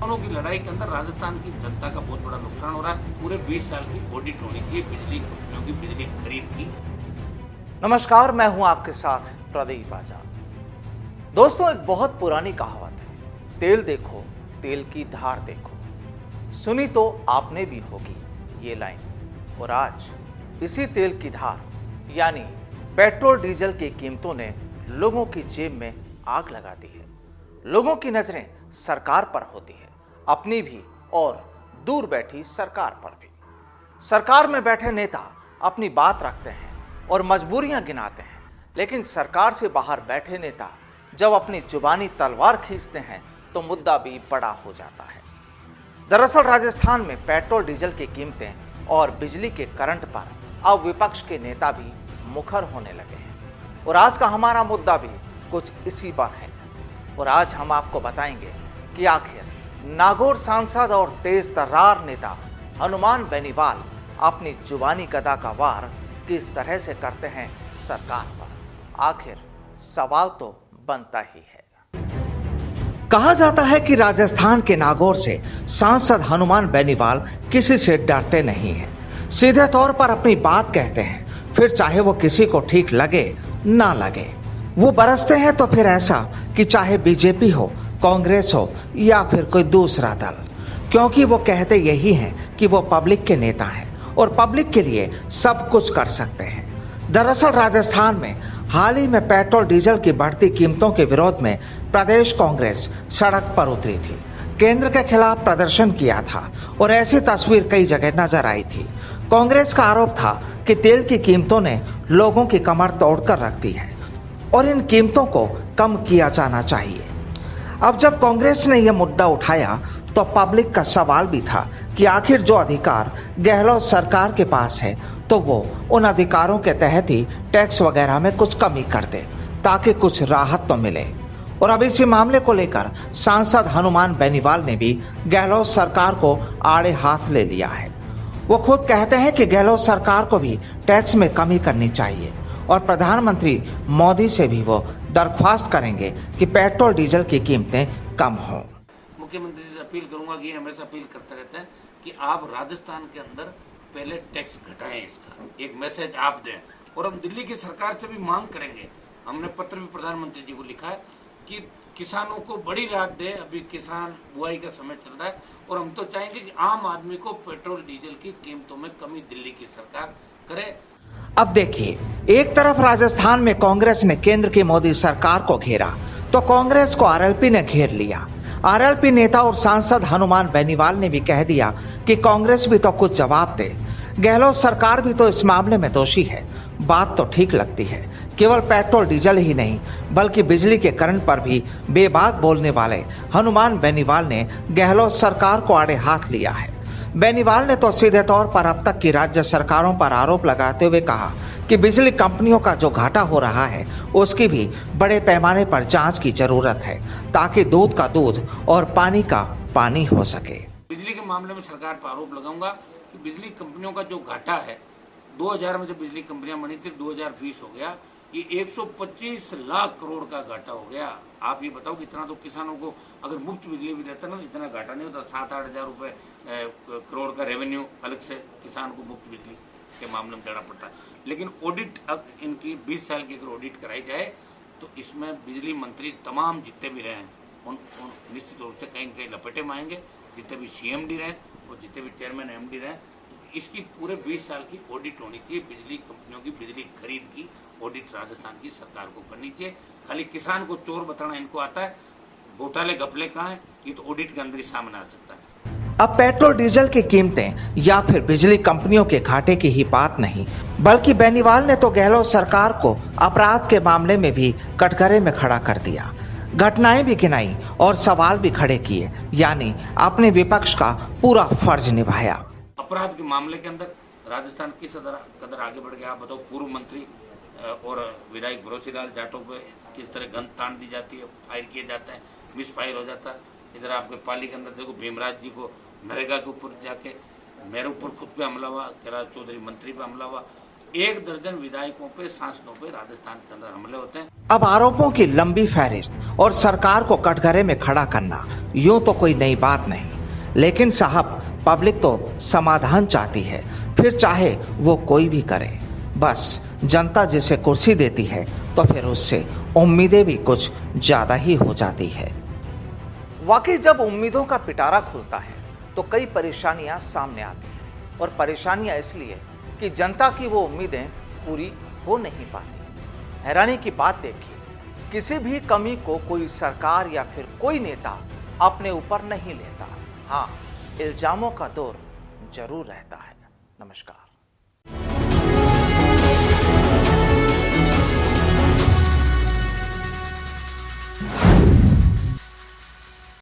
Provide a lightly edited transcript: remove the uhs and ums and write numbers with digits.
दोनों की लड़ाई के अंदर राजस्थान की जनता का बहुत बड़ा नुकसान हो रहा है। पूरे 20 साल की ऑडिट होनी चाहिए बिजली कंपनियों की बिजली खरीद की। नमस्कार, मैं हूं आपके साथ प्रदीप आजाद। दोस्तों, एक बहुत पुरानी कहावत है, तेल देखो तेल की धार देखो। सुनी तो आपने भी होगी ये लाइन। और आज इसी तेल की धार यानी पेट्रोल डीजल की कीमतों ने लोगों की जेब में आग लगा दी है। लोगों की नजरें सरकार पर होती है, अपनी भी और दूर बैठी सरकार पर भी। सरकार में बैठे नेता अपनी बात रखते हैं और मजबूरियां गिनाते हैं, लेकिन सरकार से बाहर बैठे नेता जब अपनी जुबानी तलवार खींचते हैं तो मुद्दा भी बड़ा हो जाता है। दरअसल राजस्थान में पेट्रोल डीजल की कीमतें और बिजली के करंट पर अब विपक्ष के नेता भी मुखर होने लगे हैं और आज का हमारा मुद्दा भी कुछ इसी पर है। और आज हम आपको बताएंगे कि आखिर नागौर सांसद और तेज तर्रार नेता हनुमान बेनीवाल अपनी जुबानी गदा का वार किस तरह से करते हैं सरकार पर। आखिर सवाल तो बनता ही है। कहा जाता है कि राजस्थान के नागौर से सांसद हनुमान बेनीवाल किसी से डरते नहीं हैं। सीधे तौर पर अपनी बात कहते हैं, फिर चाहे वो किसी को ठीक लगे ना लगे। वो बरसते हैं तो फिर ऐसा कि चाहे बीजेपी हो, कांग्रेस हो या फिर कोई दूसरा दल, क्योंकि वो कहते यही हैं कि वो पब्लिक के नेता हैं और पब्लिक के लिए सब कुछ कर सकते हैं। दरअसल राजस्थान में हाल ही में पेट्रोल डीजल की बढ़ती कीमतों के विरोध में प्रदेश कांग्रेस सड़क पर उतरी थी, केंद्र के खिलाफ प्रदर्शन किया था और ऐसी तस्वीर कई जगह नजर आई थी। कांग्रेस का आरोप था कि तेल की कीमतों ने लोगों की कमर तोड़कर रख दी है और इन कीमतों को कम किया जाना चाहिए। अब जब कांग्रेस ने यह मुद्दा उठाया तो पब्लिक का सवाल भी था कि आखिर जो अधिकार गहलोत सरकार के पास है तो वो उन अधिकारों के तहत ही टैक्स वगैरह में कुछ कमी कर दे ताकि कुछ राहत तो मिले। और अब इसी मामले को लेकर सांसद हनुमान बेनीवाल ने भी गहलोत सरकार को आड़े हाथ ले लिया है। वो खुद कहते हैं कि गहलोत सरकार को भी टैक्स में कमी करनी चाहिए और प्रधानमंत्री मोदी से भी वो दरख्वास्त करेंगे कि पेट्रोल डीजल की कीमतें कम हों। मुख्यमंत्री से अपील करूंगा कि ये हमेशा अपील करते रहते हैं कि आप राजस्थान के अंदर पहले टैक्स घटाएं, इसका एक मैसेज आप दें। और हम दिल्ली की सरकार से भी मांग करेंगे, हमने पत्र भी प्रधानमंत्री जी को लिखा है कि किसानों को बड़ी राहत दे। अभी किसान बुआई का समय चल रहा है और हम तो चाहेंगे कि आम आदमी को पेट्रोल डीजल की कीमतों में कमी दिल्ली की सरकार करे। अब देखिए, एक तरफ राजस्थान में कांग्रेस ने केंद्र की मोदी सरकार को घेरा तो कांग्रेस को आरएलपी ने घेर लिया। आरएलपी नेता और सांसद हनुमान बेनीवाल ने भी कह दिया कि कांग्रेस भी तो कुछ जवाब दे, गहलोत सरकार भी तो इस मामले में दोषी है। बात तो ठीक लगती है, केवल पेट्रोल डीजल ही नहीं बल्कि बिजली के करंट पर भी बेबाक बोलने वाले हनुमान बेनीवाल ने गहलोत सरकार को आड़े हाथ लिया है। बेनीवाल ने तो सीधे तौर पर अब तक की राज्य सरकारों पर आरोप लगाते हुए कहा कि बिजली कंपनियों का जो घाटा हो रहा है उसकी भी बड़े पैमाने पर जांच की जरूरत है ताकि दूध का दूध और पानी का पानी हो सके। बिजली के मामले में सरकार पर आरोप लगाऊंगा कि बिजली कंपनियों का जो घाटा है, 2000 में जब बिजली कंपनियां बनी थी 2020 हो गया, ये 125 लाख करोड़ का घाटा हो गया। आप ये बताओ कि इतना तो किसानों को अगर मुफ्त बिजली भी देता ना इतना घाटा नहीं होता। 7-8 हजार रुपए करोड़ का रेवेन्यू अलग से किसान को मुफ्त बिजली के मामले में देना पड़ता है। लेकिन ऑडिट अब इनकी 20 साल की अगर ऑडिट कराई जाए तो इसमें बिजली मंत्री तमाम जितने भी रहे उन निश्चित रूप से कहीं न कहीं लपेटे में आएंगे। जितने भी CMD रहे और जितने भी चेयरमैन MD रहे, इसकी पूरे 20 साल की ऑडिट होनी चाहिए। बिजली कंपनियों की बिजली खरीद की ऑडिट राजस्थान की सरकार को करनी चाहिए। खाली किसान को चोर बताना इनको आता है, घोटाले घपले कहाँ हैं ये तो ऑडिट के अंदर ही सामने आ सकता है। अब पेट्रोल डीजल की कीमतें या फिर बिजली कंपनियों के घाटे की ही बात नहीं बल्कि बेनीवाल ने तो गहलोत सरकार को अपराध के मामले में भी कटघरे में खड़ा कर दिया, घटनाएं भी गिनाई और सवाल भी खड़े किए, यानी अपने विपक्ष का पूरा फर्ज निभाया। अपराध के मामले के अंदर राजस्थान किस कदर आगे बढ़ गया आप बताओ। पूर्व मंत्री और विधायक भरोसीलाल जाटव पे किस तरह गन तान दी जाती है, फायर किए जाते हैं, मिस फायर हो जाता है। इधर आपके पाली के अंदर देखो भीमराज जी को नरेगा के ऊपर जाके मेरे ऊपर खुद पे हमला हुआ, कैलाश चौधरी मंत्री पे हमला हुआ। 1 दर्जन विधायकों पे सांसदों पे राजस्थान के अंदर हमले होते हैं। अब आरोपों की लंबी फहरिस्त और सरकार को कटघरे में खड़ा करना यूं तो कोई नई बात नहीं, लेकिन साहब पब्लिक तो समाधान चाहती है, फिर चाहे वो कोई भी करे। बस जनता जिसे कुर्सी देती है तो फिर उससे उम्मीदें भी कुछ ज्यादा ही हो जाती है। वाकई जब उम्मीदों का पिटारा खुलता है तो कई परेशानियां सामने आती हैं, और परेशानियां इसलिए कि जनता की वो उम्मीदें पूरी हो नहीं पाती। हैरानी की बात देखिए, किसी भी कमी को कोई सरकार या फिर कोई नेता अपने ऊपर नहीं लेता। हाँ, इल्जामों का दौर जरूर रहता है। नमस्कार।